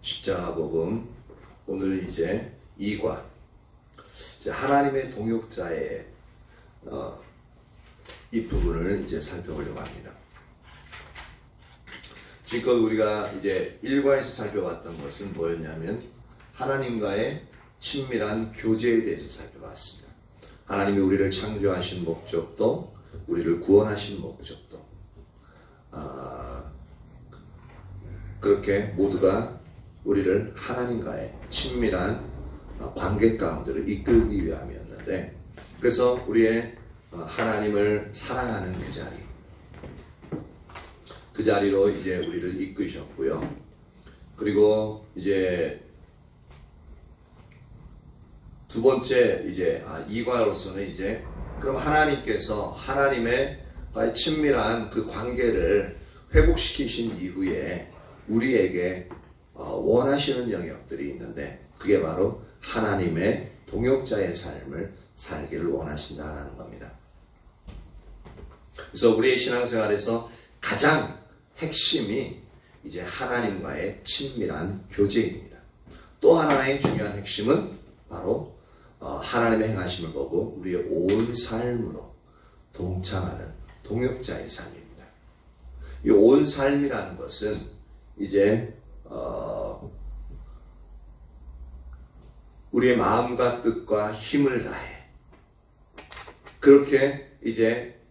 십자가복음 오늘은 이제 2과 하나님의 동역자의 이 부분을 이제 살펴보려고 합니다. 지금껏 우리가 이제 1과에서 살펴봤던 것은 뭐였냐면 하나님과의 친밀한 교제에 대해서 살펴봤습니다. 하나님이 우리를 창조하신 목적도 우리를 구원하신 목적도 그렇게 모두가 우리를 하나님과의 친밀한 관계 가운데로 이끌기 위함이었는데, 그래서 우리의 하나님을 사랑하는 그 자리로 이제 우리를 이끄셨고요. 그리고 이제 두 번째 이제 2과로서는 이제 그럼 하나님께서 하나님의 친밀한 그 관계를 회복시키신 이후에 우리에게 원하시는 영역들이 있는데, 그게 바로 하나님의 동역자의 삶을 살기를 원하신다는 겁니다. 그래서 우리의 신앙생활에서 가장 핵심이 이제 하나님과의 친밀한 교제입니다. 또 하나의 중요한 핵심은 바로 하나님의 행하심을 보고 우리의 온 삶으로 동참하는 동역자의 삶입니다. 이 온 삶이라는 것은 이제 우리의 마음과 뜻과 힘을 다해 그렇게 이제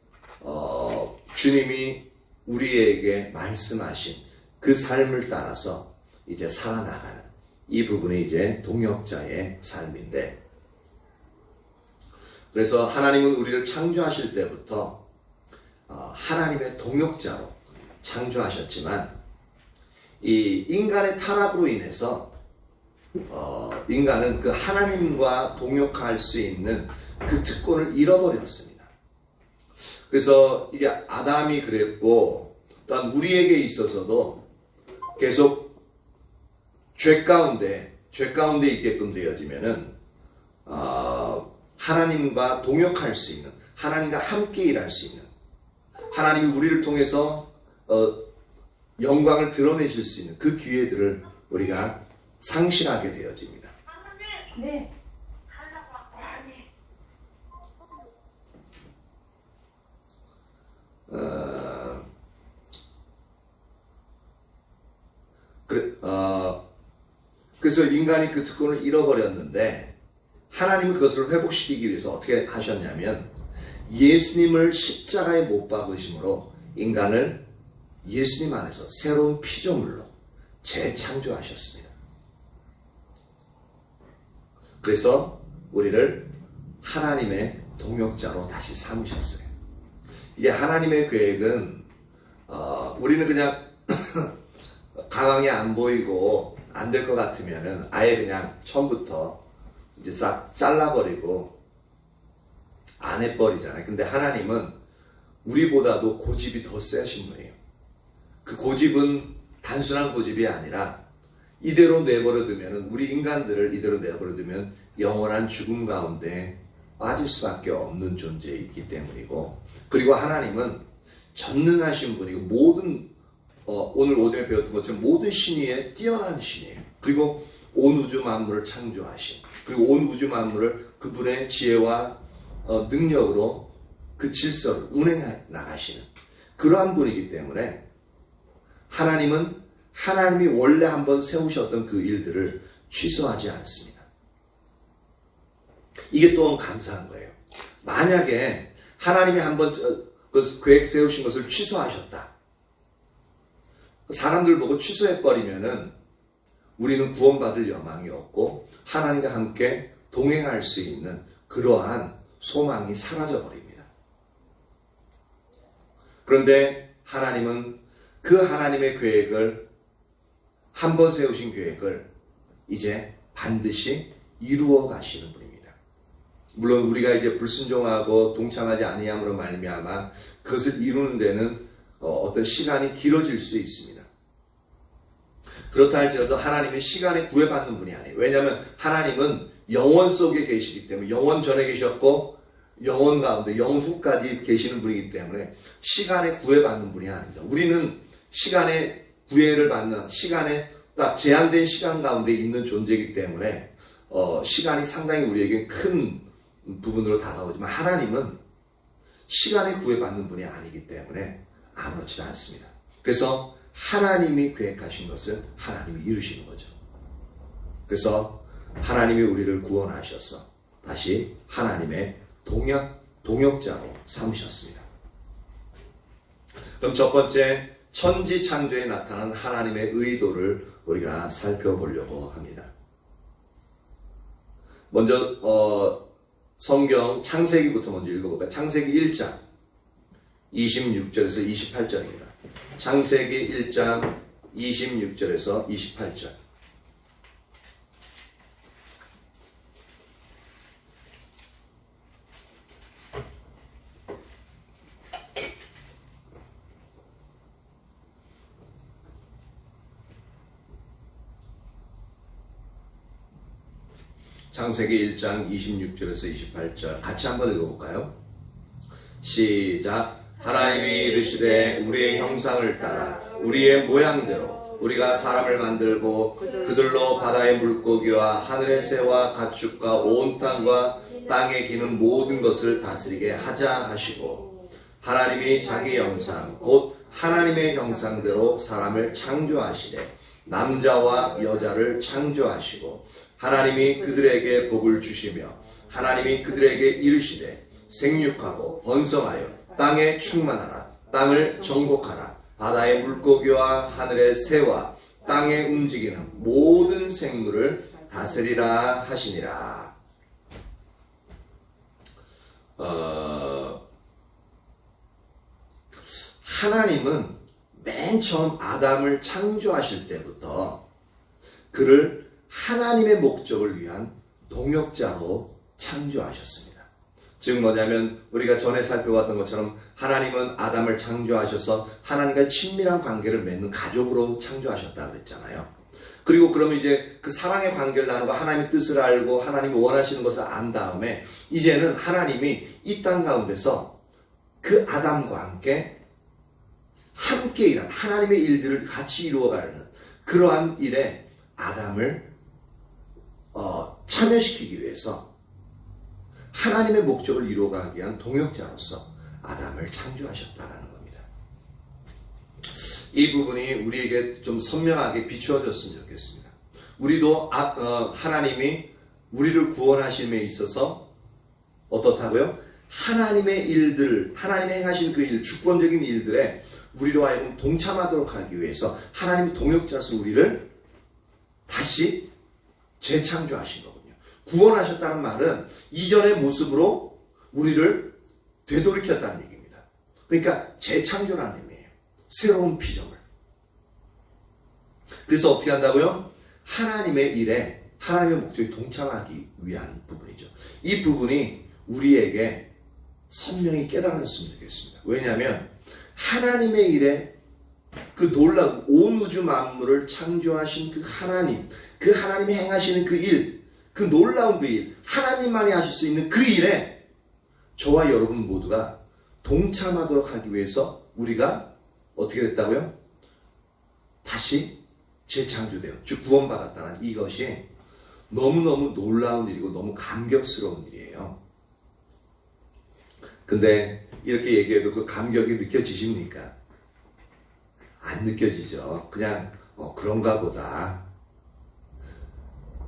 주님이 우리에게 말씀하신 그 삶을 따라서 이제 살아나가는 이 부분이 이제 동역자의 삶인데, 그래서 하나님은 우리를 창조하실 때부터 하나님의 동역자로 창조하셨지만 이 인간의 타락으로 인해서 인간은 그 하나님과 동역할 수 있는 그 특권을 잃어버렸습니다. 그래서 이게 아담이 그랬고, 또한 우리에게 있어서도 계속 죄 가운데 있게끔 되어지면은 하나님과 동역할 수 있는, 하나님과 함께 일할 수 있는, 하나님이 우리를 통해서 영광을 드러내실 수 있는 그 기회들을 우리가 상실하게 되어집니다. 네. 그래서 인간이 그 특권을 잃어버렸는데, 하나님은 그것을 회복시키기 위해서 어떻게 하셨냐면 예수님을 십자가에 못 박으심으로 인간을 예수님 안에서 새로운 피조물로 재창조하셨습니다. 그래서 우리를 하나님의 동역자로 다시 삼으셨어요. 이게 하나님의 계획은 우리는 그냥 강하게 안 보이고 안 될 것 같으면은 아예 그냥 처음부터 이제 싹 잘라버리고 안 해버리잖아요. 근데 하나님은 우리보다도 고집이 더 세신 분이에요. 그 고집은 단순한 고집이 아니라 이대로 내버려두면, 우리 인간들을 이대로 내버려두면 영원한 죽음 가운데 빠질 수밖에 없는 존재이기 때문이고, 그리고 하나님은 전능하신 분이고 모든 오늘 오전에 배웠던 것처럼 모든 신위에 뛰어난 신이에요. 그리고 온 우주 만물을 창조하신, 그리고 온 우주 만물을 그분의 지혜와 능력으로 그 질서를 운행해 나가시는 그러한 분이기 때문에 하나님이 원래 한번 세우셨던 그 일들을 취소하지 않습니다. 이게 또 감사한 거예요. 만약에 하나님이 한번 그 계획 세우신 것을 취소하셨다, 사람들 보고 취소해버리면은 우리는 구원받을 여망이 없고 하나님과 함께 동행할 수 있는 그러한 소망이 사라져버립니다. 그런데 하나님은 그 하나님의 계획을, 한번 세우신 계획을 이제 반드시 이루어 가시는 분입니다. 물론 우리가 이제 불순종하고 동참하지 아니함으로 말미암아 그것을 이루는 데는 어떤 시간이 길어질 수 있습니다. 그렇다 할지라도 하나님은 시간에 구애받는 분이 아니에요. 왜냐하면 하나님은 영원 속에 계시기 때문에, 영원 전에 계셨고 영원 가운데 영원 후까지 계시는 분이기 때문에 시간에 구애받는 분이 아닙니다. 우리는 시간에 구애를 받는, 시간에 딱 제한된 시간 가운데 있는 존재이기 때문에 시간이 상당히 우리에게 큰 부분으로 다가오지만 하나님은 시간에 구애받는 분이 아니기 때문에 아무렇지 않습니다. 그래서 하나님이 계획하신 것은 하나님이 이루시는 거죠. 그래서 하나님이 우리를 구원하셔서 다시 하나님의 동역자로 삼으셨습니다. 그럼 첫 번째 천지창조에 나타난 하나님의 의도를 우리가 살펴보려고 합니다. 먼저 성경 창세기부터 먼저 읽어볼까요? 창세기 1장 26절에서 28절입니다. 창세기 1장 26절에서 28절. 창세기 1장 26절에서 28절 같이 한번 읽어볼까요? 시작. 하나님이 이르시되 우리의 형상을 따라 우리의 모양대로 우리가 사람을 만들고 그들로 바다의 물고기와 하늘의 새와 가축과 온 땅과 땅에 기는 모든 것을 다스리게 하자 하시고 하나님이 자기 형상 곧 하나님의 형상대로 사람을 창조하시되 남자와 여자를 창조하시고 하나님이 그들에게 복을 주시며 하나님이 그들에게 이르시되 생육하고 번성하여 땅에 충만하라. 땅을 정복하라. 바다의 물고기와 하늘의 새와 땅에 움직이는 모든 생물을 다스리라 하시니라. 하나님은 맨 처음 아담을 창조하실 때부터 그를 하나님의 목적을 위한 동역자로 창조하셨습니다. 즉 뭐냐면 우리가 전에 살펴봤던 것처럼 하나님은 아담을 창조하셔서 하나님과 친밀한 관계를 맺는 가족으로 창조하셨다고 그랬잖아요. 그리고 그러면 이제 그 사랑의 관계를 나누고 하나님의 뜻을 알고 하나님이 원하시는 것을 안 다음에 이제는 하나님이 이 땅 가운데서 그 아담과 함께 일한 하나님의 일들을 같이 이루어가는 그러한 일에 아담을 참여시키기 위해서 하나님의 목적을 이루어가기 위한 동역자로서 아담을 창조하셨다는 겁니다. 이 부분이 우리에게 좀 선명하게 비추어졌으면 좋겠습니다. 우리도 하나님이 우리를 구원하심에 있어서 어떻다고요? 하나님의 일들, 하나님이 행하신 그 일, 주권적인 일들에 우리로 하여금 동참하도록 하기 위해서 하나님의 동역자로서 우리를 다시 재창조하신 거군요. 구원하셨다는 말은 이전의 모습으로 우리를 되돌이켰다는 얘기입니다. 그러니까 재창조라는 의미예요. 새로운 피조물. 그래서 어떻게 한다고요? 하나님의 일에 하나님의 목적에 동참하기 위한 부분이죠. 이 부분이 우리에게 선명히 깨달아졌으면 좋겠습니다. 왜냐하면 하나님의 일에 그 놀라운 온 우주 만물을 창조하신 그 하나님이 행하시는 그 일, 그 놀라운 그 일, 하나님만이 하실 수 있는 그 일에 저와 여러분 모두가 동참하도록 하기 위해서 우리가 어떻게 됐다고요? 다시 재창조되어 즉 구원받았다는 이것이 너무너무 놀라운 일이고 너무 감격스러운 일이에요. 근데 이렇게 얘기해도 그 감격이 느껴지십니까? 안 느껴지죠. 그냥 그런가 보다.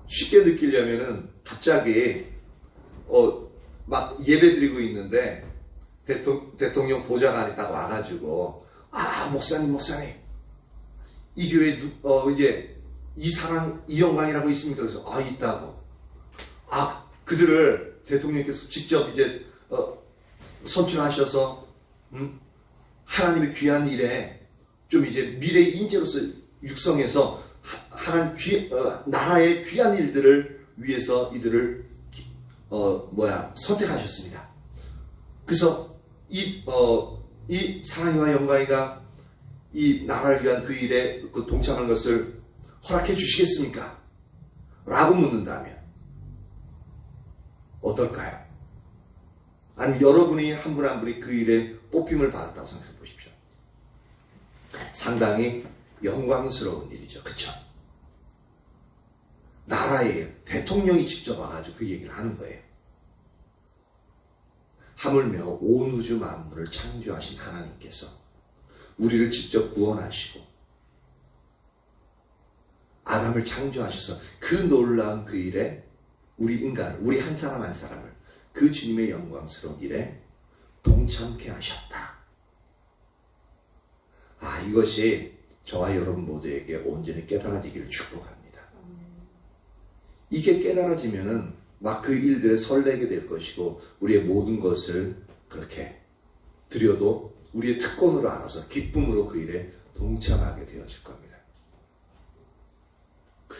쉽게 느끼려면은 갑자기 막 예배드리고 있는데 대통령 보좌관이 딱 와가지고 목사님 이 교회 이제 이 사랑 이 영광이라고 있습니까? 그래서 있다고. 그들을 대통령께서 직접 이제 선출하셔서 하나님의 귀한 일에 좀 이제 미래의 인재로서 육성해서 하나님 나라의 귀한 일들을 위해서 이들을 선택하셨습니다. 그래서 이 사랑이와 영광이가 이 나라를 위한 그 일에 동참한 것을 허락해 주시겠습니까? 라고 묻는다면 어떨까요? 아니면 여러분이 한 분 한 분이 그 일에 뽑힘을 받았다고 생각해 보십시오. 상당히 영광스러운 일이죠. 그렇죠? 나라의 대통령이 직접 와가지고 그 얘기를 하는 거예요. 하물며 온 우주 만물을 창조하신 하나님께서 우리를 직접 구원하시고 아담을 창조하셔서 그 놀라운 그 일에 우리 인간을, 우리 한 사람 한 사람을 그 주님의 영광스러운 일에 동참케 하셨다. 이것이 저와 여러분 모두에게 온전히 깨달아지기를 축복합니다. 이게 깨달아지면은 막 그 일들에 설레게 될 것이고 우리의 모든 것을 그렇게 드려도 우리의 특권으로 알아서 기쁨으로 그 일에 동참하게 되어질 겁니다.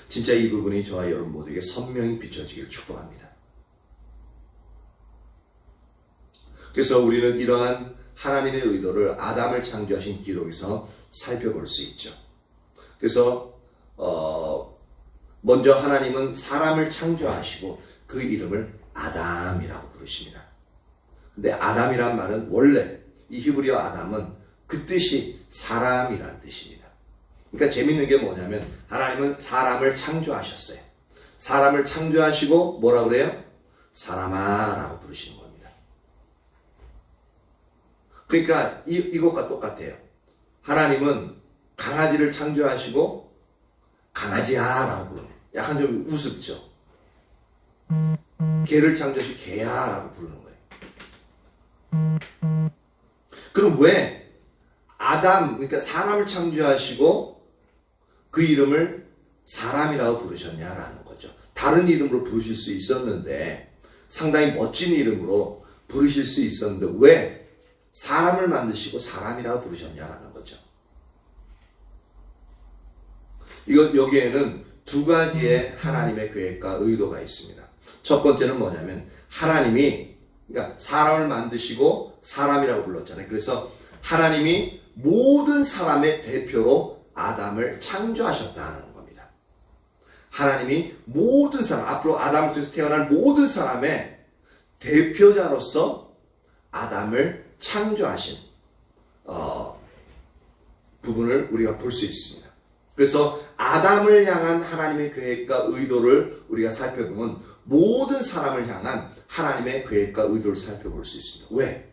진짜 이 부분이 저와 여러분 모두에게 선명히 비춰지기를 축복합니다. 그래서 우리는 이러한 하나님의 의도를 아담을 창조하신 기록에서 살펴볼 수 있죠. 그래서 먼저 하나님은 사람을 창조하시고 그 이름을 아담이라고 부르십니다. 근데 아담이란 말은 원래 이 히브리어 아담은 그 뜻이 사람이라는 뜻입니다. 그러니까 재밌는 게 뭐냐면 하나님은 사람을 창조하셨어요. 사람을 창조하시고 뭐라고 그래요? 사람아 라고 부르시는 겁니다. 그러니까 이것과 똑같아요. 하나님은 강아지를 창조하시고 강아지야 라고 부르는 거예요. 약간 좀 우습죠. 개를 창조하시고 개야 라고 부르는 거예요. 그럼 왜 아담, 그러니까 사람을 창조하시고 그 이름을 사람이라고 부르셨냐라는 거죠. 다른 이름으로 부르실 수 있었는데 상당히 멋진 이름으로 부르실 수 있었는데 왜 사람을 만드시고 사람이라고 부르셨냐라는 거죠. 여기에는 두 가지의 하나님의 계획과 의도가 있습니다. 첫 번째는 뭐냐면 하나님이 그러니까 사람을 만드시고 사람이라고 불렀잖아요. 그래서 하나님이 모든 사람의 대표로 아담을 창조하셨다는 겁니다. 하나님이 모든 사람, 앞으로 아담을 통해서 태어날 모든 사람의 대표자로서 아담을 창조하신 부분을 우리가 볼 수 있습니다. 그래서 아담을 향한 하나님의 계획과 의도를 우리가 살펴보면 모든 사람을 향한 하나님의 계획과 의도를 살펴볼 수 있습니다. 왜?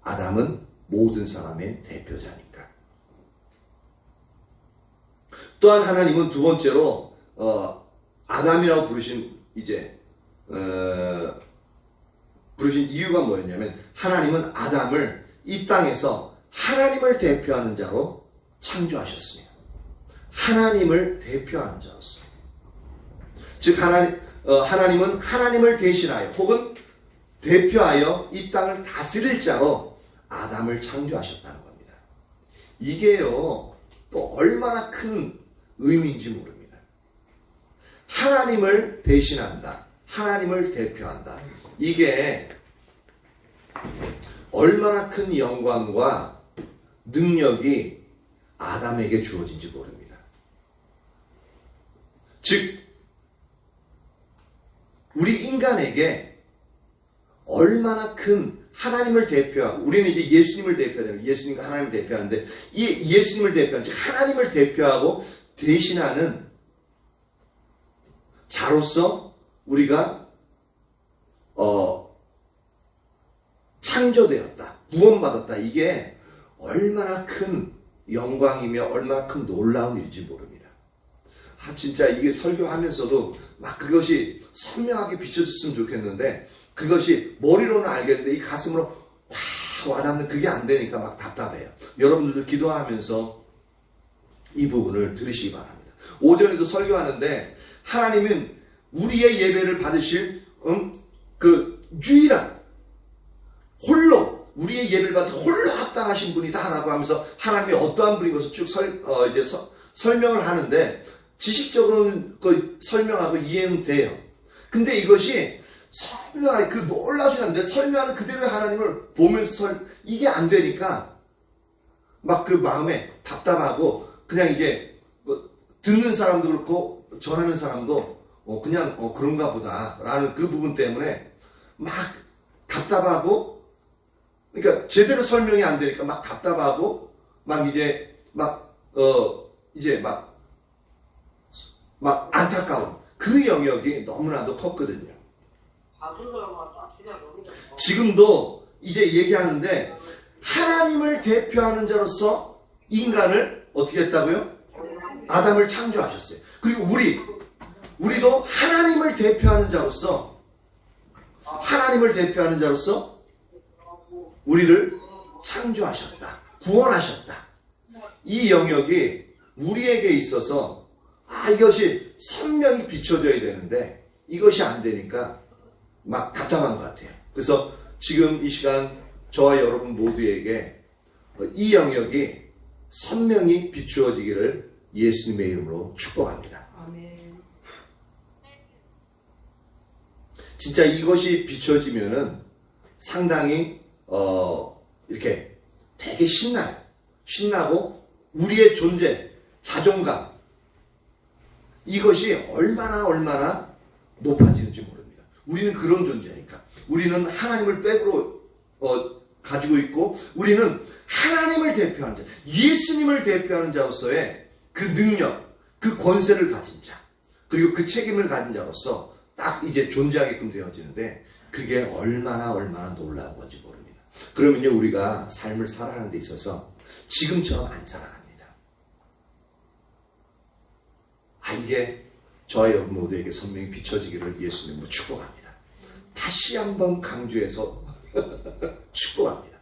아담은 모든 사람의 대표자니까. 또한 하나님은 두 번째로 아담이라고 부르신 부르신 이유가 뭐였냐면 하나님은 아담을 이 땅에서 하나님을 대표하는 자로 창조하셨습니다. 하나님을 대표하는 자로서. 즉 하나님은 하나님을 대신하여 혹은 대표하여 이 땅을 다스릴 자로 아담을 창조하셨다는 겁니다. 이게요 또 얼마나 큰 의미인지 모릅니다. 하나님을 대신한다. 하나님을 대표한다. 이게 얼마나 큰 영광과 능력이 아담에게 주어진지 모릅니다. 즉 우리 인간에게 얼마나 큰 하나님을 대표하고 우리는 이제 예수님을 대표하는 예수님과 하나님을 대표하는데 이 예수님을 대표하는 즉 하나님을 대표하고 대신하는 자로서 우리가 창조되었다, 구원받았다. 이게 얼마나 큰 영광이며 얼마나 큰 놀라운 일인지 모릅니다. 진짜 이게 설교하면서도 막 그것이 선명하게 비춰졌으면 좋겠는데 그것이 머리로는 알겠는데 이 가슴으로 확 와닿는 그게 안 되니까 막 답답해요. 여러분들도 기도하면서 이 부분을 들으시기 바랍니다. 오전에도 설교하는데 하나님은 우리의 예배를 받으실 그 유일한 홀로 우리의 예배를 받으실 홀로 합당하신 분이다라고 하면서 하나님이 어떠한 분인 것을 쭉 설명을 하는데 지식적으로는 그 설명하고 이해는 돼요. 근데 이것이 설명하기 그 놀라우신 하나님, 설명하는 그대로의 하나님을 보면서 이게 안 되니까 막 그 마음에 답답하고 그냥 이게 듣는 사람도 그렇고 전하는 사람도 그냥 그런가 보다 라는 그 부분 때문에 막 답답하고 그러니까 제대로 설명이 안 되니까 막 답답하고 막 이제 막 안타까운 그 영역이 너무나도 컸거든요. 지금도 이제 얘기하는데 하나님을 대표하는 자로서 인간을 어떻게 했다고요? 아담을 창조하셨어요. 그리고 우리도 하나님을 대표하는 자로서 우리를 창조하셨다. 구원하셨다. 이 영역이 우리에게 있어서 이것이 선명히 비춰져야 되는데 이것이 안 되니까 막 답답한 것 같아요. 그래서 지금 이 시간 저와 여러분 모두에게 이 영역이 선명히 비추어지기를 예수님의 이름으로 축복합니다. 아멘. 진짜 이것이 비춰지면은 상당히 이렇게 되게 신나요. 신나고 우리의 존재, 자존감 이것이 얼마나 높아지는지 모릅니다. 우리는 그런 존재니까. 우리는 하나님을 백으로 가지고 있고 우리는 하나님을 대표하는 자, 예수님을 대표하는 자로서의 그 능력, 그 권세를 가진 자, 그리고 그 책임을 가진 자로서 딱 이제 존재하게끔 되어지는데 그게 얼마나 놀라운 건지 모릅니다. 그러면요 우리가 삶을 살아가는 데 있어서 지금처럼 안 살아갑니다. 이게 저와 여러분 모두에게 선명히 비춰지기를 예수님으로 축복합니다. 다시 한번 강조해서 축복합니다.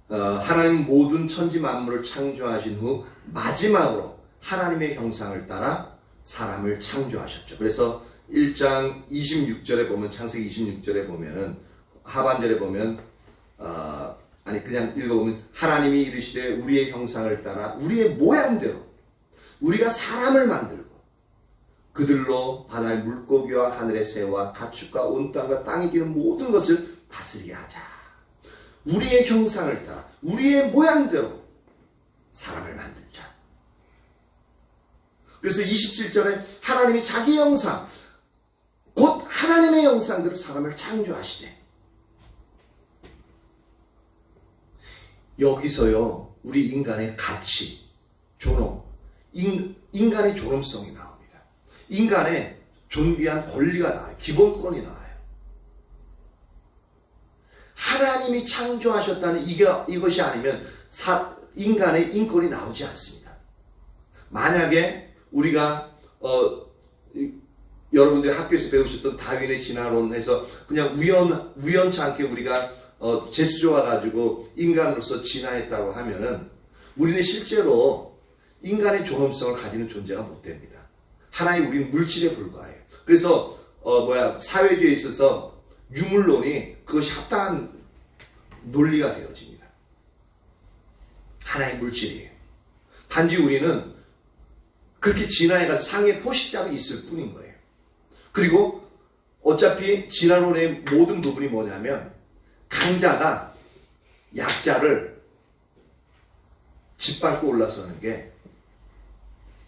하나님 모든 천지 만물을 창조하신 후 마지막으로 하나님의 형상을 따라 사람을 창조하셨죠. 그래서 1장 26절에 보면 창세기 26절에 보면은 하반절에 보면 그냥 읽어보면 하나님이 이르시되 우리의 형상을 따라 우리의 모양대로 우리가 사람을 만들고 그들로 바다의 물고기와 하늘의 새와 가축과 온 땅과 땅에 기는 모든 것을 다스리게 하자. 우리의 형상을 따라 우리의 모양대로 사람을 만들자. 그래서 27절에 하나님이 자기 형상 곧 하나님의 형상대로 사람을 창조하시되 여기서요 우리 인간의 가치, 존엄, 인간의 존엄성이 나옵니다. 인간의 존귀한 권리가 나와요. 기본권이 나와요. 하나님이 창조하셨다는 이것이 아니면 인간의 인권이 나오지 않습니다. 만약에 우리가 여러분들이 학교에서 배우셨던 다윈의 진화론에서 그냥 우연치 않게 우리가 재수조와 가지고 인간으로서 진화했다고 하면은 우리는 실제로 인간의 존엄성을 가지는 존재가 못 됩니다. 하나의 우리는 물질에 불과해요. 그래서 사회주의에 있어서 유물론이 그것이 합당한 논리가 되어집니다. 하나의 물질이에요. 단지 우리는 그렇게 진화해가지고 상의 포식자로 있을 뿐인 거예요. 그리고 어차피 진화론의 모든 부분이 뭐냐면 강자가 약자를 짓밟고 올라서는 게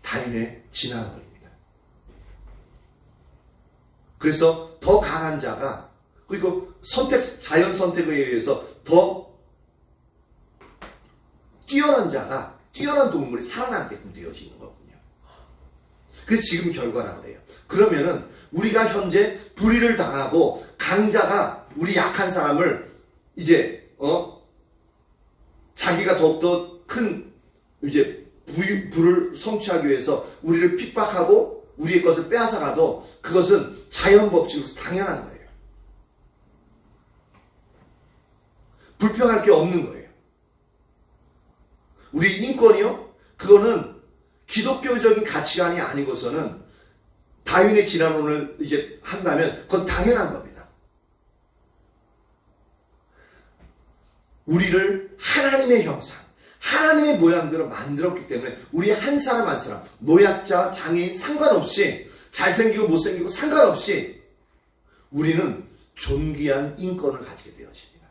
다윈의 진화론입니다. 그래서 더 강한 자가 그리고 자연 선택에 의해서 더 뛰어난 자가 뛰어난 동물이 살아남게끔 되어지는 거군요. 그래서 지금 결과라고 해요. 그러면은 우리가 현재 불의를 당하고 강자가 우리 약한 사람을 이제 자기가 더욱더 큰 이제 부를 성취하기 위해서 우리를 핍박하고 우리의 것을 빼앗아가도 그것은 자연 법칙으로서 당연한 거예요. 불평할 게 없는 거예요. 우리 인권이요? 그거는 기독교적인 가치관이 아니고서는 다윈의 진화론을 이제 한다면 그건 당연한 겁니다. 우리를 하나님의 형상, 하나님의 모양대로 만들었기 때문에 우리 한 사람 한 사람, 노약자, 장애인 상관없이 잘생기고 못생기고 상관없이 우리는 존귀한 인권을 가지게 되어집니다.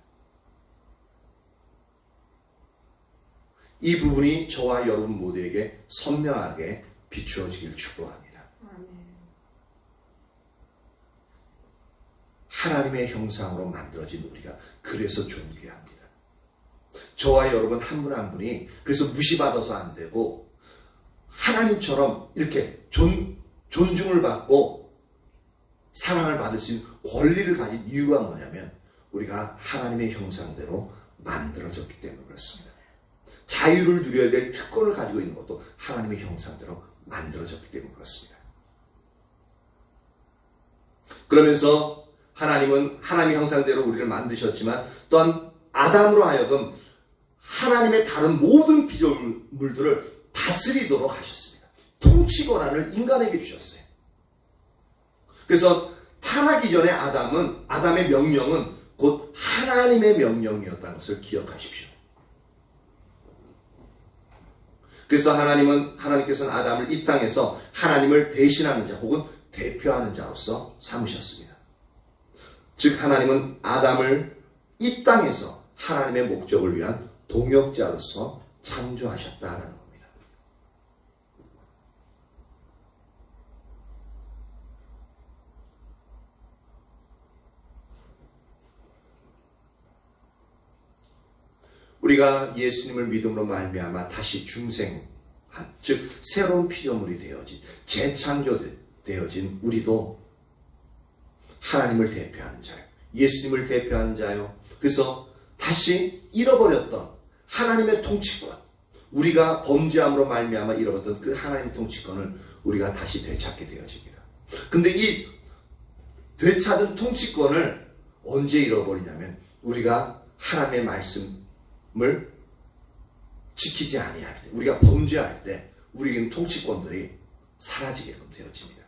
이 부분이 저와 여러분 모두에게 선명하게 비추어지기를 축복합니다. 하나님의 형상으로 만들어진 우리가 그래서 존귀합니다. 저와 여러분 한 분 한 분이 그래서 무시받아서 안 되고 하나님처럼 이렇게 존중을 받고 사랑을 받을 수 있는 권리를 가진 이유가 뭐냐면 우리가 하나님의 형상대로 만들어졌기 때문에 그렇습니다. 자유를 누려야 될 특권을 가지고 있는 것도 하나님의 형상대로 만들어졌기 때문에 그렇습니다. 그러면서 하나님은 하나님의 형상대로 우리를 만드셨지만 또한 아담으로 하여금 하나님의 다른 모든 피조물들을 다스리도록 하셨습니다. 통치 권한을 인간에게 주셨어요. 그래서 타락이 전에 아담의 명령은 곧 하나님의 명령이었다는 것을 기억하십시오. 그래서 하나님께서는 아담을 이 땅에서 하나님을 대신하는 자 혹은 대표하는 자로서 삼으셨습니다. 즉 하나님은 아담을 이 땅에서 하나님의 목적을 위한 동역자로서 창조하셨다는 겁니다. 우리가 예수님을 믿음으로 말미암아 다시 중생한, 즉 새로운 피조물이 되어진, 재창조되어진 우리도 하나님을 대표하는 자요, 예수님을 대표하는 자요. 그래서 다시 잃어버렸던 하나님의 통치권, 우리가 범죄함으로 말미암아 잃어버렸던 그 하나님의 통치권을 우리가 다시 되찾게 되어집니다. 근데 이 되찾은 통치권을 언제 잃어버리냐면 우리가 하나님의 말씀을 지키지 아니할 때, 우리가 범죄할 때 우리에게는 통치권들이 사라지게끔 되어집니다.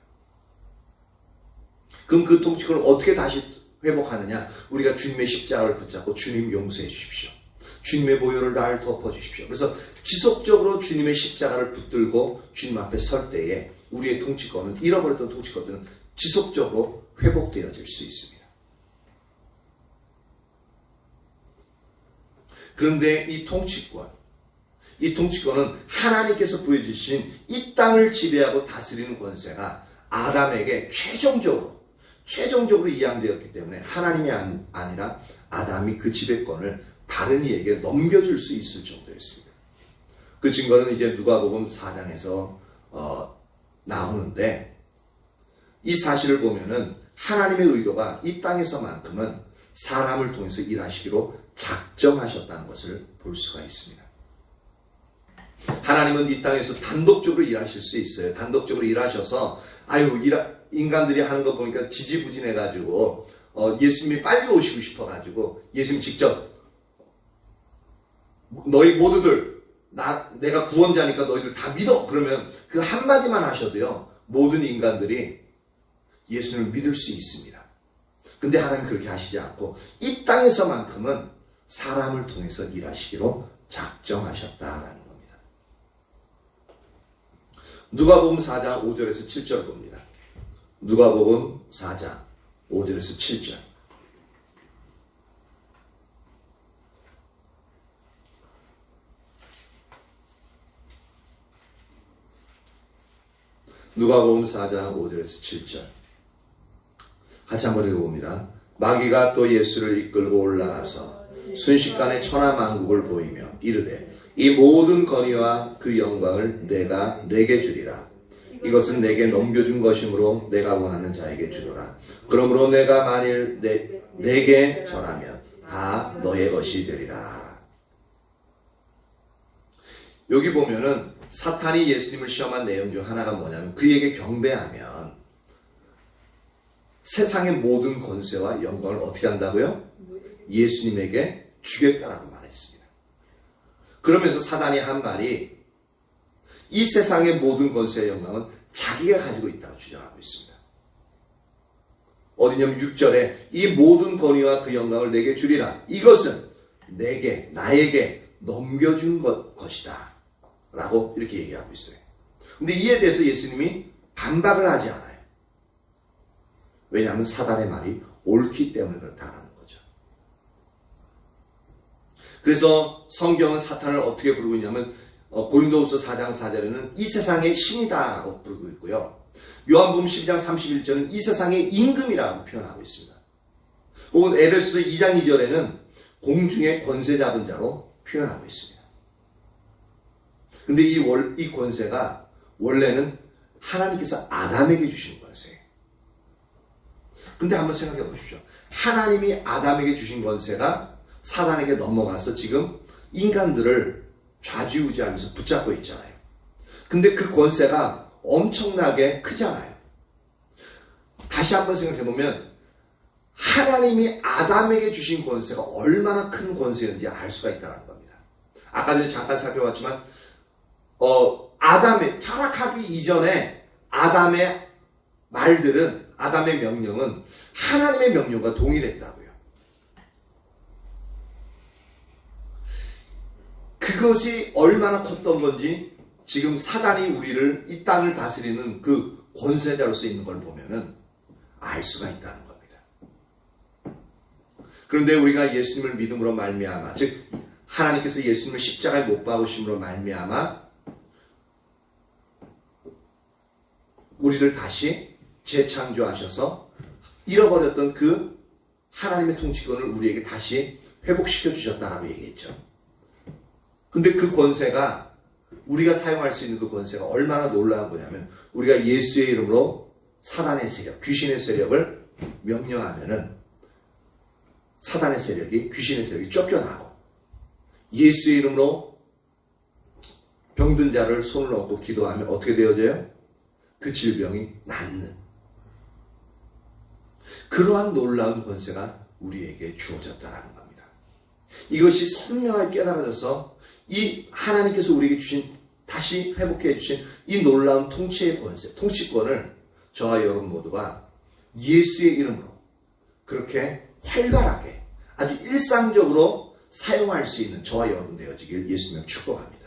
그럼 그 통치권을 어떻게 다시 회복하느냐? 우리가 주님의 십자가를 붙잡고 주님 용서해 주십시오, 주님의 보혈을 나를 덮어 주십시오. 그래서 지속적으로 주님의 십자가를 붙들고 주님 앞에 설 때에 우리의 통치권은, 잃어버렸던 통치권들은 지속적으로 회복되어질 수 있습니다. 그런데 이 통치권은 하나님께서 부여주신 이 땅을 지배하고 다스리는 권세가 아담에게 최종적으로 이양되었기 때문에 하나님이 아니라 아담이 그 지배권을 다른 이에게 넘겨줄 수 있을 정도였습니다. 그 증거는 이제 누가복음 4장에서 나오는데, 이 사실을 보면은 하나님의 의도가 이 땅에서만큼은 사람을 통해서 일하시기로 작정하셨다는 것을 볼 수가 있습니다. 하나님은 이 땅에서 단독적으로 일하실 수 있어요. 단독적으로 일하셔서 인간들이 하는 거 보니까 지지부진해가지고 예수님이 빨리 오시고 싶어가지고 예수님 직접 너희 모두들 내가 구원자니까 너희들 다 믿어, 그러면 그 한마디만 하셔도요 모든 인간들이 예수님을 믿을 수 있습니다. 근데 하나님 그렇게 하시지 않고 이 땅에서만큼은 사람을 통해서 일하시기로 작정하셨다라는 겁니다. 누가복음 4장 5절에서 7절 봅니다. 누가복음 4장 5절에서 7절. 누가복음 4장 5절에서 7절. 같이 한번 읽어봅니다. 마귀가 또 예수를 이끌고 올라가서 순식간에 천하만국을 보이며 이르되 이 모든 권위와 그 영광을 내가 내게 주리라. 이것은 내게 넘겨준 것이므로 내가 원하는 자에게 주노라. 그러므로 내가 만일 내게 절하면 다 너의 것이 되리라. 여기 보면은 사탄이 예수님을 시험한 내용 중 하나가 뭐냐면 그에게 경배하면 세상의 모든 권세와 영광을 어떻게 한다고요? 예수님에게 주겠다라고 말했습니다. 그러면서 사단이 한 말이 이 세상의 모든 권세와 영광은 자기가 가지고 있다고 주장하고 있습니다. 어디냐면 6절에 이 모든 권위와 그 영광을 내게 주리라. 이것은 나에게 넘겨준 것이다 라고 이렇게 얘기하고 있어요. 근데 이에 대해서 예수님이 반박을 하지 않아요. 왜냐하면 사단의 말이 옳기 때문에 그렇다는 거죠. 그래서 성경은 사탄을 어떻게 부르고 있냐면 고린도후서 4장 4절에는 이 세상의 신이다라고 부르고 있고요. 요한복음 12장 31절은 이 세상의 임금이라고 표현하고 있습니다. 혹은 에베소서 2장 2절에는 공중의 권세 잡은 자로 표현하고 있습니다. 근데 이 권세가 원래는 하나님께서 아담에게 주신 권세예요. 근데 한번 생각해 보십시오. 하나님이 아담에게 주신 권세가 사단에게 넘어가서 지금 인간들을 좌지우지하면서 붙잡고 있잖아요. 근데 그 권세가 엄청나게 크잖아요. 다시 한번 생각해 보면 하나님이 아담에게 주신 권세가 얼마나 큰 권세인지 알 수가 있다는 겁니다. 아까 전에 잠깐 살펴봤지만 아담의 타락하기 이전에 아담의 말들은, 아담의 명령은 하나님의 명령과 동일했다고요. 그것이 얼마나 컸던 건지 지금 사단이 우리를, 이 땅을 다스리는 그 권세자로서 있는 걸 보면은 알 수가 있다는 겁니다. 그런데 우리가 예수님을 믿음으로 말미암아, 즉 하나님께서 예수님을 십자가에 못 박으심으로 말미암아 우리를 다시 재창조하셔서 잃어버렸던 그 하나님의 통치권을 우리에게 다시 회복시켜 주셨다라고 얘기했죠. 근데 그 권세가, 우리가 사용할 수 있는 그 권세가 얼마나 놀라운 거냐면, 우리가 예수의 이름으로 사단의 세력, 귀신의 세력을 명령하면은 사단의 세력이, 귀신의 세력이 쫓겨나고, 예수의 이름으로 병든 자를 손을 얹고 기도하면 어떻게 되어져요? 그 질병이 낫는, 그러한 놀라운 권세가 우리에게 주어졌다는 겁니다. 이것이 선명하게 깨달아져서 이 하나님께서 우리에게 주신, 다시 회복해 주신 이 놀라운 통치의 권세, 통치권을 저와 여러분 모두가 예수의 이름으로 그렇게 활발하게 아주 일상적으로 사용할 수 있는 저와 여러분 되어지길 예수님 축복합니다.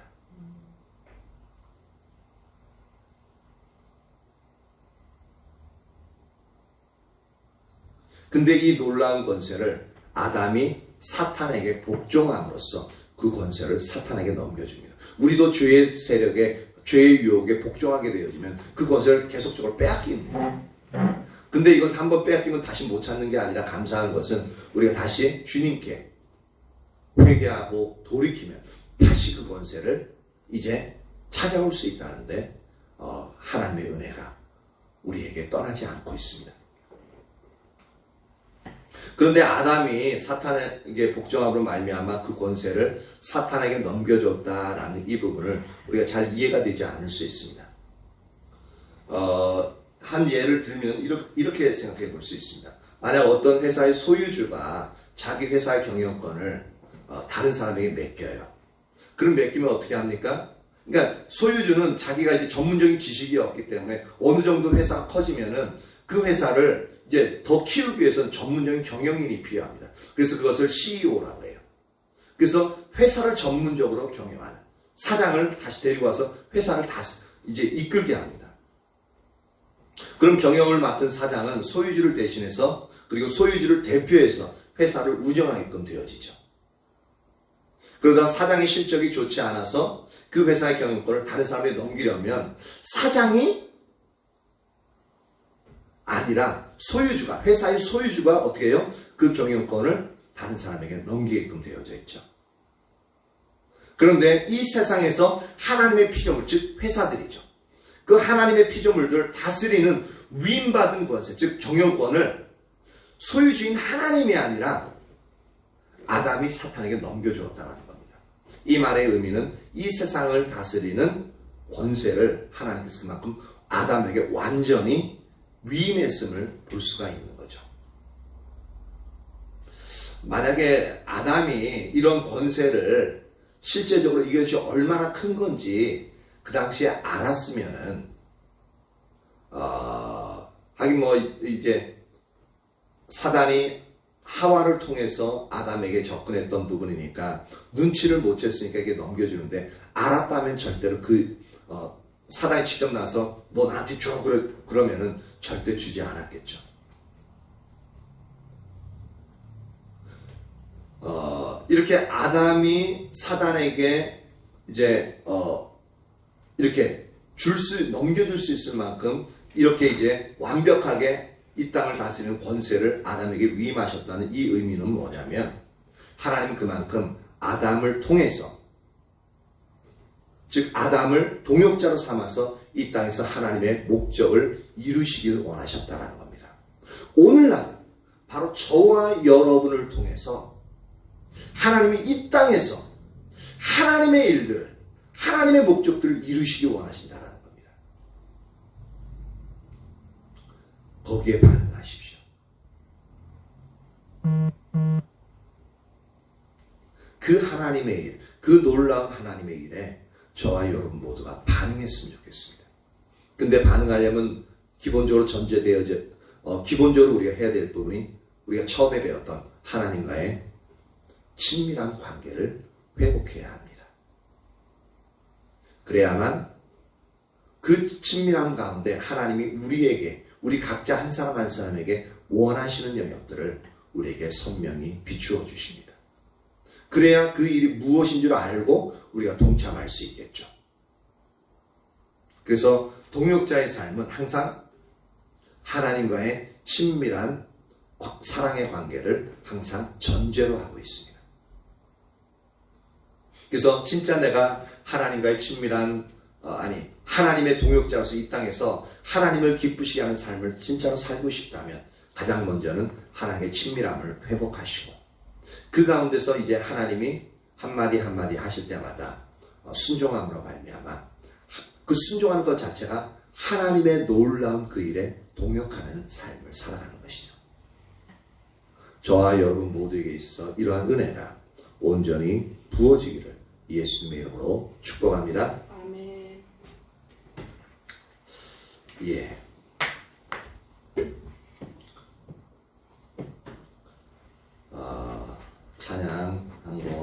근데 이 놀라운 권세를 아담이 사탄에게 복종함으로써 그 권세를 사탄에게 넘겨줍니다. 우리도 죄의 세력에, 죄의 유혹에 복종하게 되어지면 그 권세를 계속적으로 빼앗깁니다. 근데 이것을 한번 빼앗기면 다시 못 찾는 게 아니라, 감사한 것은 우리가 다시 주님께 회개하고 돌이키면 다시 그 권세를 이제 찾아올 수 있다는데 하나님의 은혜가 우리에게 떠나지 않고 있습니다. 그런데 아담이 사탄에게 복종함으로 말미암아 그 권세를 사탄에게 넘겨줬다라는 이 부분을 우리가 잘 이해가 되지 않을 수 있습니다. 한 예를 들면 이렇게 생각해 볼 수 있습니다. 만약 어떤 회사의 소유주가 자기 회사의 경영권을 다른 사람에게 맡겨요. 그럼 맡기면 어떻게 합니까? 그러니까 소유주는 자기가 이제 전문적인 지식이 없기 때문에 어느 정도 회사가 커지면은 그 회사를 이제 더 키우기 위해서는 전문적인 경영인이 필요합니다. 그래서 그것을 CEO라고 해요. 그래서 회사를 전문적으로 경영하는 사장을 다시 데리고 와서 회사를 이제 이끌게 합니다. 그럼 경영을 맡은 사장은 소유주를 대신해서, 그리고 소유주를 대표해서 회사를 운영하게끔 되어지죠. 그러다 사장의 실적이 좋지 않아서 그 회사의 경영권을 다른 사람에게 넘기려면 사장이 아니라 소유주가, 회사의 소유주가 어떻게 해요? 그 경영권을 다른 사람에게 넘기게끔 되어져 있죠. 그런데 이 세상에서 하나님의 피조물, 즉 회사들이죠. 그 하나님의 피조물들을 다스리는 위임받은 권세, 즉 경영권을 소유주인 하나님이 아니라 아담이 사탄에게 넘겨주었다는 겁니다. 이 말의 의미는 이 세상을 다스리는 권세를 하나님께서 그만큼 아담에게 완전히 위임했음을 볼 수가 있는 거죠. 만약에 아담이 이런 권세를 실제적으로 이것이 얼마나 큰 건지 그 당시에 알았으면은 하긴 뭐 이제 사단이 하와를 통해서 아담에게 접근했던 부분이니까 눈치를 못 챘으니까 이게 넘겨주는데, 알았다면 절대로 사단이 직접 나서 너 나한테 줘 그러면은 절대 주지 않았겠죠. 이렇게 아담이 사단에게 이제 이렇게 넘겨줄 수 있을 만큼 이렇게 이제 완벽하게 이 땅을 다스리는 권세를 아담에게 위임하셨다는 이 의미는 뭐냐면, 하나님 그만큼 아담을 통해서, 즉 아담을 동역자로 삼아서 이 땅에서 하나님의 목적을 이루시길 원하셨다는 겁니다. 오늘날 바로 저와 여러분을 통해서 하나님이 이 땅에서 하나님의 일들을, 하나님의 목적들을 이루시길 원하신다는 겁니다. 거기에 반응하십시오. 그 하나님의 일, 그 놀라운 하나님의 일에 저와 여러분 모두가 반응했으면 좋겠습니다. 근데 반응하려면 기본적으로 기본적으로 우리가 해야 될 부분이 우리가 처음에 배웠던 하나님과의 친밀한 관계를 회복해야 합니다. 그래야만 그 친밀함 가운데 하나님이 우리에게, 우리 각자 한 사람 한 사람에게 원하시는 영역들을 우리에게 선명히 비추어 주십니다. 그래야 그 일이 무엇인 줄 알고 우리가 동참할 수 있겠죠. 그래서 동역자의 삶은 항상 하나님과의 친밀한 사랑의 관계를 항상 전제로 하고 있습니다. 그래서 진짜 내가 하나님과의 친밀한 하나님의 동역자로서 이 땅에서 하나님을 기쁘시게 하는 삶을 진짜로 살고 싶다면 가장 먼저는 하나님의 친밀함을 회복하시고 그 가운데서 이제 하나님이 한마디 한마디 하실 때마다 순종함으로 말미암아 그 순종하는 것 자체가 하나님의 놀라운 그 일에 동역하는 삶을 살아가는 것이죠. 저와 여러분 모두에게 있어서 이러한 은혜가 온전히 부어지기를 예수님의 이름으로 축복합니다. 아멘. 예. 찬양 한 곡